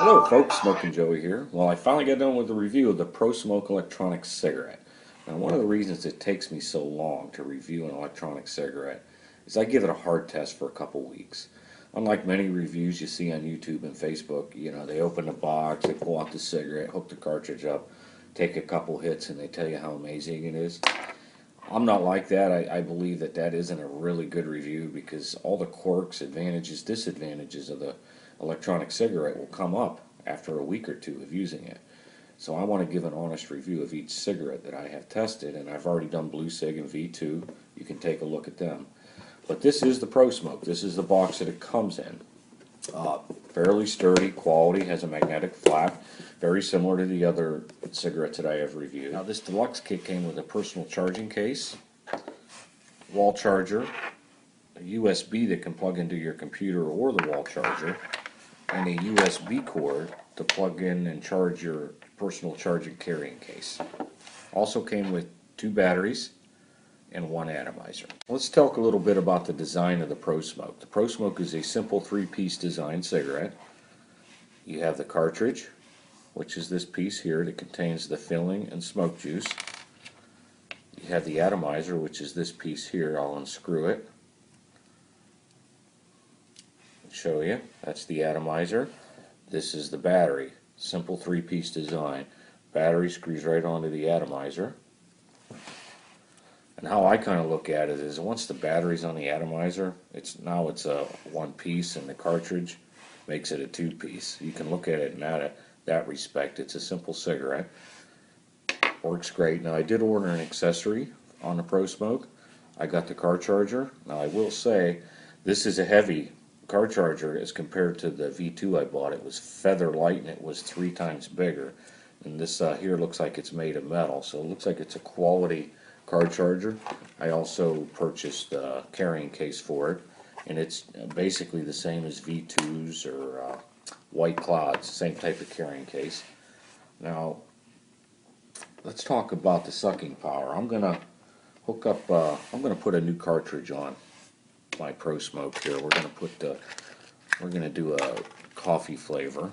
Hello folks, Smoking Joey here. Well, I finally got done with the review of the Prosmoke electronic cigarette. Now, one of the reasons it takes me so long to review an electronic cigarette is I give it a hard test for a couple weeks. Unlike many reviews you see on YouTube and Facebook, they open the box, they pull out the cigarette, hook the cartridge up, take a couple hits, and they tell you how amazing it is. I'm not like that. I believe that that isn't a really good review because all the quirks, advantages, disadvantages of the electronic cigarette will come up after a week or two of using it. So I want to give an honest review of each cigarette that I have tested, and I've already done Blue Cig and V2. You can take a look at them. But this is the Prosmoke. This is the box that it comes in. Fairly sturdy, quality, has a magnetic flap, very similar to the other cigarettes that I have reviewed. Now this deluxe kit came with a personal charging case, wall charger, a USB that can plug into your computer or the wall charger, and a USB cord to plug in and charge your personal charging carrying case. Also came with 2 batteries and 1 atomizer. Let's talk a little bit about the design of the Prosmoke. The Prosmoke is a simple 3-piece design cigarette. You have the cartridge, which is this piece here that contains the filling and smoke juice. You have the atomizer, which is this piece here. I'll unscrew it and show you. That's the atomizer. This is the battery. Simple 3-piece design. Battery screws right onto the atomizer. And how I kind of look at it is once the battery's on the atomizer, it's a 1 piece, and the cartridge makes it a 2-piece. You can look at it in that respect. It's a simple cigarette. Works great. Now I did order an accessory on the Prosmoke. I got the car charger. Now I will say this is a heavy car charger as compared to the V2 I bought. It was feather light and it was 3 times bigger. And this here looks like it's made of metal, so it looks like it's a quality car charger. I also purchased a carrying case for it, and it's basically the same as V2s or White Clouds, same type of carrying case. Now let's talk about the sucking power. I'm gonna hook up. I'm gonna put a new cartridge on my Prosmoke here. We're gonna do a coffee flavor.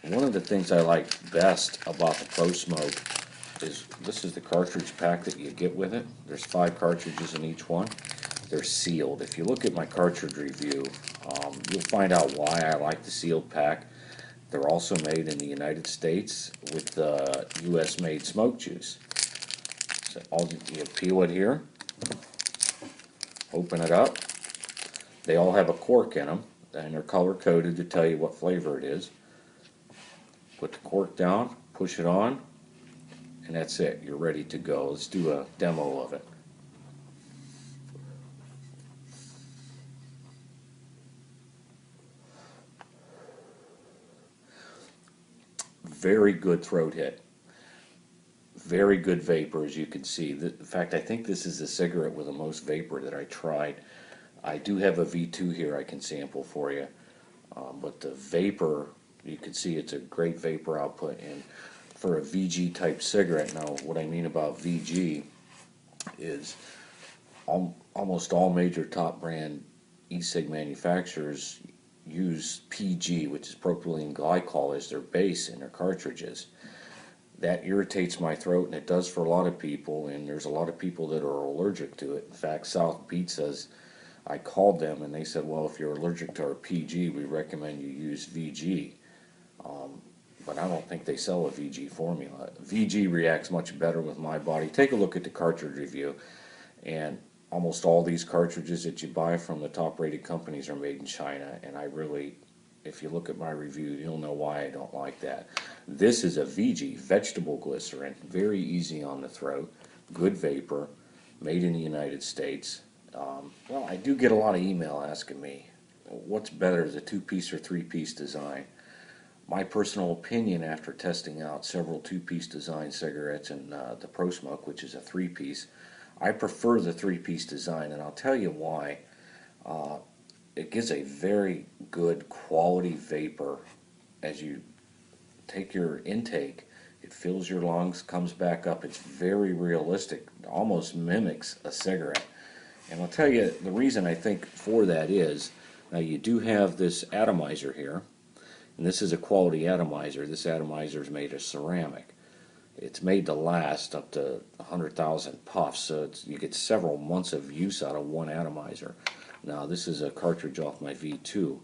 One of the things I like best about the Prosmoke is this is the cartridge pack that you get with it. There's 5 cartridges in each one. They're sealed. If you look at my cartridge review, you'll find out why I like the sealed pack. They're also made in the United States with US made smoke juice. So you peel it here, open it up. They all have a cork in them, and they're color coded to tell you what flavor it is. Put the cork down, push it on, and that's it. You're ready to go. Let's do a demo of it. Very good throat hit. Very good vapor, as you can see. In fact, I think this is the cigarette with the most vapor that I tried. I do have a V2 here I can sample for you. But the vapor, you can see it's a great vapor output. And for a VG type cigarette, now what I mean about VG is almost all major top brand e-cig manufacturers use PG, which is propylene glycol, as their base in their cartridges. That irritates my throat, and it does for a lot of people, and there's a lot of people that are allergic to it. In fact, South Beat says, I called them and they said, well, if you're allergic to our PG, we recommend you use VG. But I don't think they sell a VG formula. VG reacts much better with my body. Take a look at the cartridge review, and almost all these cartridges that you buy from the top rated companies are made in China, and if you look at my review, you'll know why I don't like that. This is a VG, vegetable glycerin, very easy on the throat, good vapor, made in the United States. Well, I do get a lot of email asking me, what's better, is a 2-piece or 3-piece design? My personal opinion after testing out several 2-piece design cigarettes and the Prosmoke, which is a 3-piece, I prefer the 3-piece design, and I'll tell you why. It gives a very good quality vapor as you take your intake. It fills your lungs, comes back up. It's very realistic, almost mimics a cigarette. And I'll tell you the reason I think for that is, now you do have this atomizer here, And this is a quality atomizer. This atomizer is made of ceramic. It's made to last up to 100,000 puffs, so you get several months of use out of one atomizer. Now this is a cartridge off my V2.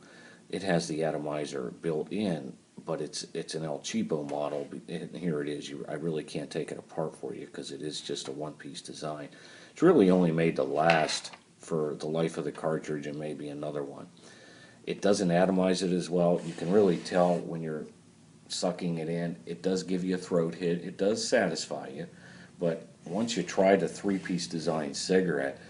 It has the atomizer built in, but it's an El Cheapo model, and here it is. I really can't take it apart for you because it is just a one-piece design. It's really only made to last for the life of the cartridge and maybe another one. It doesn't atomize it as well. You can really tell when you're sucking it in. It does give you a throat hit. It does satisfy you, but once you try the three-piece design cigarette,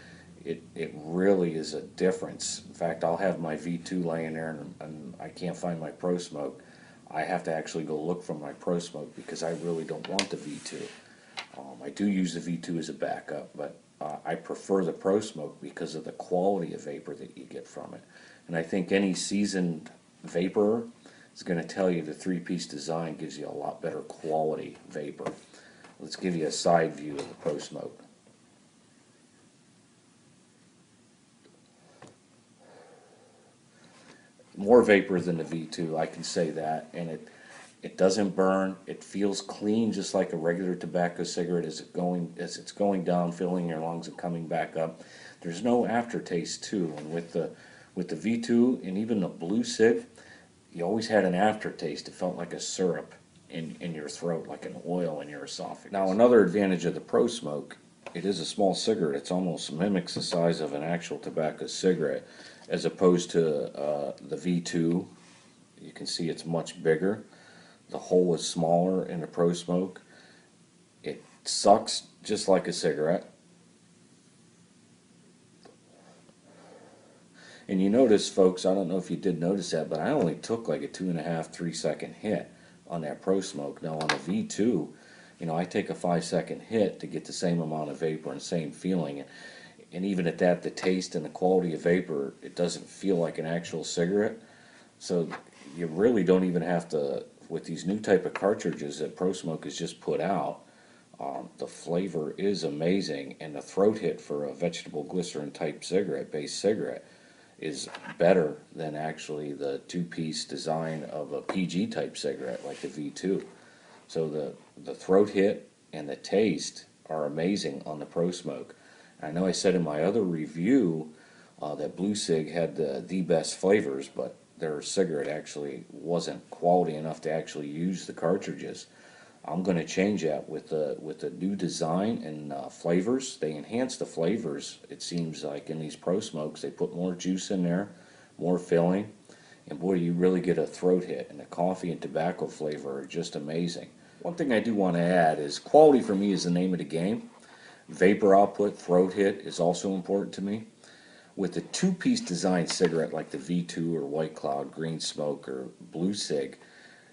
it really is a difference. In fact, I'll have my V2 laying there and I can't find my Prosmoke. I have to actually go look for my Prosmoke because I really don't want the V2. I do use the V2 as a backup, but I prefer the Prosmoke because of the quality of vapor that you get from it. And I think any seasoned vaporer is going to tell you the three-piece design gives you a lot better quality vapor. Let's give you a side view of the Prosmoke. More vapor than the V2, I can say that, and it doesn't burn. It feels clean, just like a regular tobacco cigarette as it's going down, filling your lungs and coming back up. There's no aftertaste too, and with the V2 and even the blue cig, you always had an aftertaste. It felt like a syrup in your throat, like an oil in your esophagus. Now another advantage of the Prosmoke, it is a small cigarette. It almost mimics the size of an actual tobacco cigarette, as opposed to the V2. You can see it's much bigger. The hole is smaller in the Prosmoke. It sucks just like a cigarette. And you notice, folks, I don't know if you did notice that, but I only took like a 2.5, 3 second hit on that Prosmoke. Now on the V2, you know, I take a 5-second hit to get the same amount of vapor and same feeling. And even at that, the taste and the quality of vapor, it doesn't feel like an actual cigarette. So you really don't even have to, with these new type of cartridges that Prosmoke has just put out, the flavor is amazing, and the throat hit for a vegetable glycerin type cigarette, based cigarette, is better than actually the two-piece design of a PG type cigarette like the V2. So the throat hit and the taste are amazing on the Prosmoke. I know I said in my other review that Blue Cig had the best flavors, but their cigarette actually wasn't quality enough to actually use the cartridges. I'm going to change that with the new design and flavors. They enhance the flavors, it seems like, in these Prosmokes. They put more juice in there, more filling, and boy, you really get a throat hit. And the coffee and tobacco flavor are just amazing. One thing I do want to add is quality for me is the name of the game. Vapor output, throat hit is also important to me. With a two-piece design cigarette like the V2 or White Cloud, Green Smoke, or Blue Cig,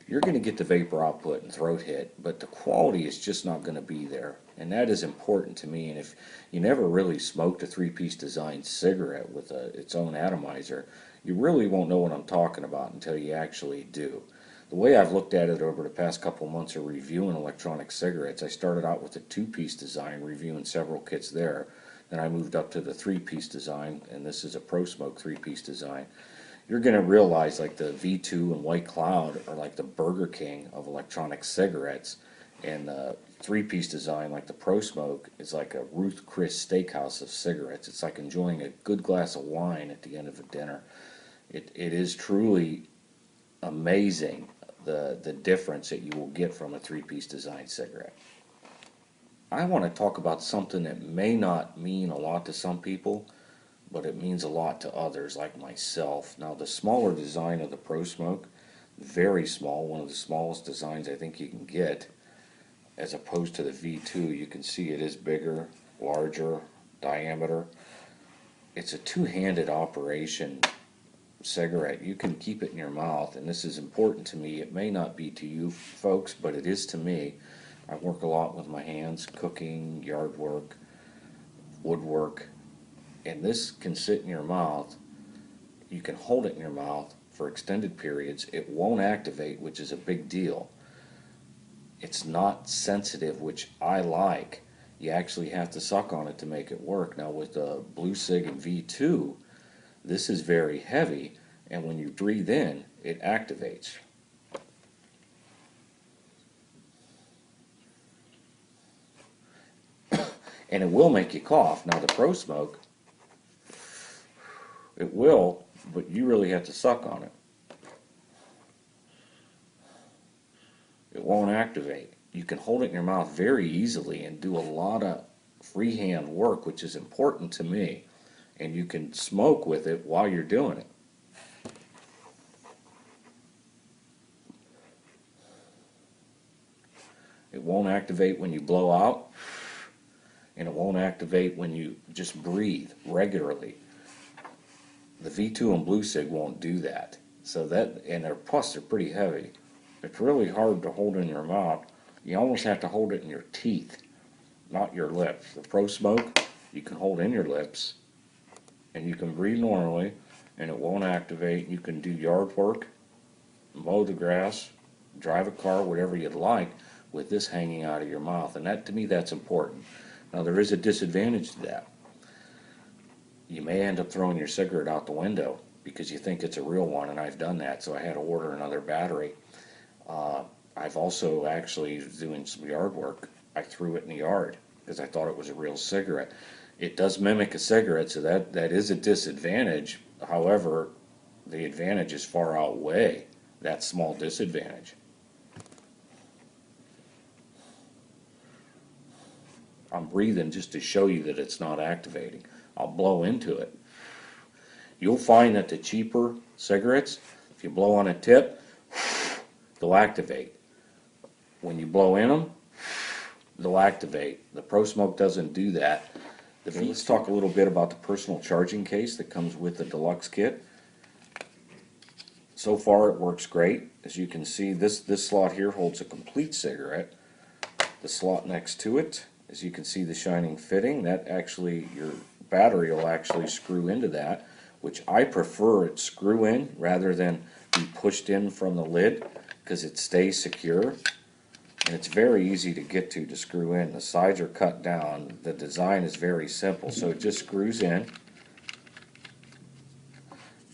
you're going to get the vapor output and throat hit, but the quality is just not going to be there. And that is important to me. And if you never really smoked a three-piece design cigarette with its own atomizer, you really won't know what I'm talking about until you actually do. The way I've looked at it over the past couple months of reviewing electronic cigarettes, I started out with a two-piece design, reviewing several kits there. Then I moved up to the three-piece design, and this is a Prosmoke three-piece design. You're going to realize like the V2 and White Cloud are like the Burger King of electronic cigarettes, and the three-piece design like the Prosmoke is like a Ruth Chris Steakhouse of cigarettes. It's like enjoying a good glass of wine at the end of a dinner. It is truly amazing the difference that you will get from a three-piece design cigarette. I want to talk about something that may not mean a lot to some people, but it means a lot to others like myself. Now the smaller design of the Prosmoke, very small, one of the smallest designs I think you can get, as opposed to the V2. You can see it is bigger, larger, diameter. It's a two-handed operation cigarette. You can keep it in your mouth, and this is important to me. It may not be to you folks, but it is to me. I work a lot with my hands, cooking, yard work, woodwork, and this can sit in your mouth. You can hold it in your mouth for extended periods. It won't activate, which is a big deal. It's not sensitive, which I like. You actually have to suck on it to make it work. Now with the Blue Cig and V2, this is very heavy, and when you breathe in, it activates. And it will make you cough. Now the Prosmoke, it will, but you really have to suck on it. It won't activate. You can hold it in your mouth very easily and do a lot of freehand work, which is important to me. And you can smoke with it while you're doing it. It won't activate when you blow out, and it won't activate when you just breathe regularly. The V2 and Blue Sig won't do that. So that, and plus they're pretty heavy. It's really hard to hold in your mouth. You almost have to hold it in your teeth, not your lips. The Prosmoke, you can hold in your lips, and you can breathe normally, and it won't activate. You can do yard work, mow the grass, drive a car, whatever you'd like, with this hanging out of your mouth. And that, to me, that's important. Now, there is a disadvantage to that. You may end up throwing your cigarette out the window because you think it's a real one, and I've done that, so I had to order another battery. I've also actually, doing some yard work, I threw it in the yard because I thought it was a real cigarette. It does mimic a cigarette, so that is a disadvantage. However, the advantages far outweigh that small disadvantage. I'm breathing just to show you that it's not activating. I'll blow into it. You'll find that the cheaper cigarettes, if you blow on a tip, they'll activate. When you blow in them, they'll activate. The Prosmoke doesn't do that. Let's talk a little bit about the personal charging case that comes with the deluxe kit. So far it works great. As you can see, this slot here holds a complete cigarette. The slot next to it, as you can see, the shining fitting, that actually, your battery will actually screw into that, which I prefer it screw in rather than be pushed in from the lid, because it stays secure. And it's very easy to get to screw in. The sides are cut down. The design is very simple, so it just screws in.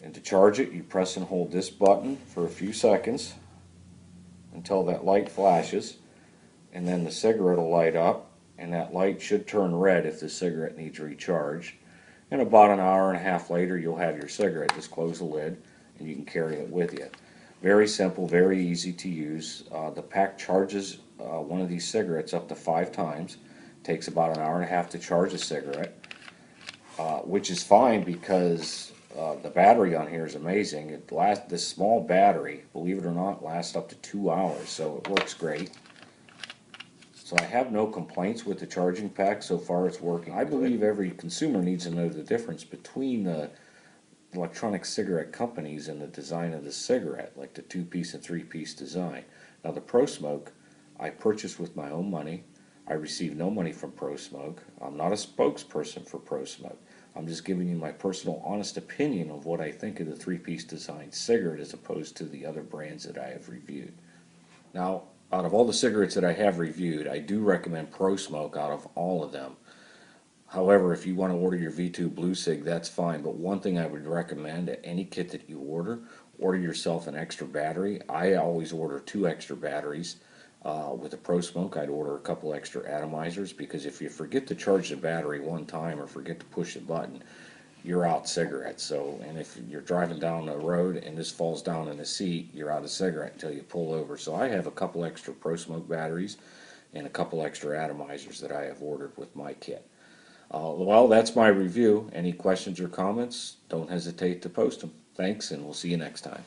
And to charge it, you press and hold this button for a few seconds until that light flashes, and then the cigarette will light up, and that light should turn red if the cigarette needs recharged. And about an hour and a half later, you'll have your cigarette. Just close the lid, and you can carry it with you. Very simple, very easy to use. The pack charges one of these cigarettes up to 5 times. Takes about an hour and a half to charge a cigarette, which is fine because the battery on here is amazing. This small battery, believe it or not, lasts up to 2 hours, so it works great. So I have no complaints with the charging pack. So far it's working. I believe every consumer needs to know the difference between the electronic cigarette companies and the design of the cigarette, like the 2-piece and 3-piece design. Now the Prosmoke, I purchased with my own money. I received no money from Prosmoke. I'm not a spokesperson for Prosmoke. I'm just giving you my personal honest opinion of what I think of the 3-piece design cigarette as opposed to the other brands that I have reviewed. Now, out of all the cigarettes that I have reviewed, I do recommend Prosmoke out of all of them. However, if you want to order your V2 Blue Sig, that's fine. But one thing I would recommend at any kit that you order yourself an extra battery. I always order 2 extra batteries. With a Prosmoke, I'd order a couple extra atomizers, because if you forget to charge the battery one time or forget to push the button, you're out cigarettes. So, and if you're driving down the road and this falls down in the seat, you're out of cigarette until you pull over. So I have a couple extra Prosmoke batteries and a couple extra atomizers that I have ordered with my kit. Well, that's my review. Any questions or comments, don't hesitate to post them. Thanks, and we'll see you next time.